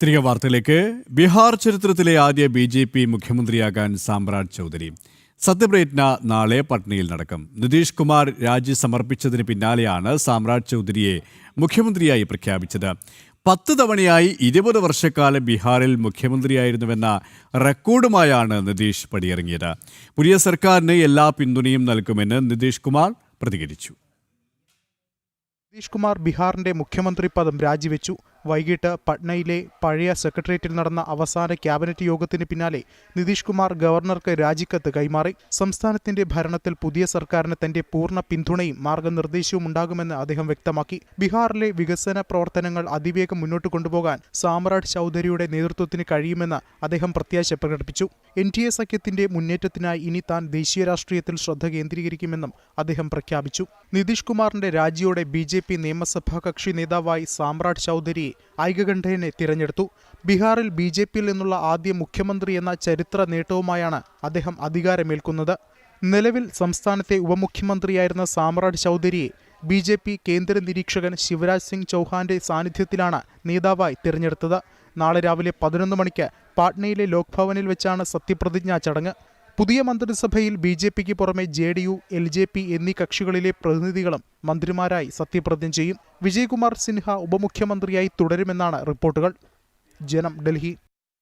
തിരികെ വാർത്തയിലേക്ക്. ബീഹാർ ചരിത്രത്തിലെ ആദ്യ ബി.ജെ.പി. മുഖ്യമന്ത്രിയാകാൻ സാമ്രാജ് ചൗധരി. സത്യപ്രതിജ്ഞ നാളെ പട്നയിൽ നടക്കും. നിതീഷ് കുമാർ രാജി സമർപ്പിച്ചതിന് പിന്നാലെയാണ് സാമ്രാജ് ചൗധരിയെ മുഖ്യമന്ത്രിയായി പ്രഖ്യാപിച്ചത്. 10 തവണയായി 20 വർഷക്കാലം ബീഹാറിൽ മുഖ്യമന്ത്രിയായിരുന്നുവെന്ന റെക്കോർഡുമായാണ് നിതീഷ് പടിയിറങ്ങിയത്. പുതിയ സർക്കാരിന് എല്ലാ പിന്തുണയും നൽകുമെന്ന് നിതീഷ് കുമാർ പ്രതികരിച്ചു. നിതീഷ് കുമാർ ബീഹാറിന്റെ മുഖ്യമന്ത്രി പദം രാജിവെച്ചു. വൈകിട്ട് പട്നയിലെ പഴയ സെക്രട്ടേറിയറ്റിൽ നടന്ന അവസാന ക്യാബിനറ്റ് യോഗത്തിന് പിന്നാലെ നിതീഷ് കുമാർ ഗവർണർക്ക് രാജിക്കത്ത് കൈമാറി. സംസ്ഥാനത്തിന്റെ ഭരണത്തിൽ പുതിയ സർക്കാരിന് തന്റെ പൂർണ്ണ പിന്തുണയും മാർഗനിർദ്ദേശവും ഉണ്ടാകുമെന്ന് അദ്ദേഹം വ്യക്തമാക്കി. ബീഹാറിലെ വികസന പ്രവർത്തനങ്ങൾ അതിവേഗം മുന്നോട്ട് കൊണ്ടുപോകാൻ സാമ്രാജ് ചൗധരിയുടെ നേതൃത്വത്തിന് കഴിയുമെന്ന് അദ്ദേഹം പ്രത്യാശ പ്രകടിപ്പിച്ചു. NDA സഖ്യത്തിന്റെ മുന്നേറ്റത്തിനായി ഇനി താൻ ദേശീയ രാഷ്ട്രീയത്തിൽ ശ്രദ്ധ കേന്ദ്രീകരിക്കുമെന്നും അദ്ദേഹം പ്രഖ്യാപിച്ചു. നിതീഷ് കുമാറിന്റെ രാജിയോടെ BJP നിയമസഭാ കക്ഷി നേതാവായി സാമ്രാജ് ചൗധരിയെ ഐകകണ്ഠ്യേന തിരഞ്ഞെടുത്തു. ബീഹാറിൽ BJPയിൽ നിന്നുള്ള ആദ്യ മുഖ്യമന്ത്രി എന്ന ചരിത്ര നേട്ടവുമായാണ് അദ്ദേഹം അധികാരമേൽക്കുന്നത്. നിലവിൽ സംസ്ഥാനത്തെ ഉപമുഖ്യമന്ത്രിയായിരുന്ന സാമ്രാജ് ചൗധരിയെ BJP കേന്ദ്ര നിരീക്ഷകൻ ശിവരാജ് സിംഗ് ചൗഹാന്റെ സാന്നിധ്യത്തിലാണ് നേതാവായി തിരഞ്ഞെടുത്തത്. നാളെ രാവിലെ 11 മണിക്ക് പാട്നയിലെ ലോക്ഭവനിൽ വെച്ചാണ് സത്യപ്രതിജ്ഞാ ചടങ്ങ്. പുതിയ മന്ത്രിസഭയിൽ BJPക്ക് പുറമെ JDU, LJP എന്നീ കക്ഷികളിലെ പ്രതിനിധികളും മന്ത്രിമാരായി സത്യപ്രതിജ്ഞ ചെയ്യും. വിജയകുമാർ സിൻഹ ഉപമുഖ്യമന്ത്രിയായി തുടരുമെന്നാണ് റിപ്പോർട്ടുകൾ. ജനം, ഡൽഹി.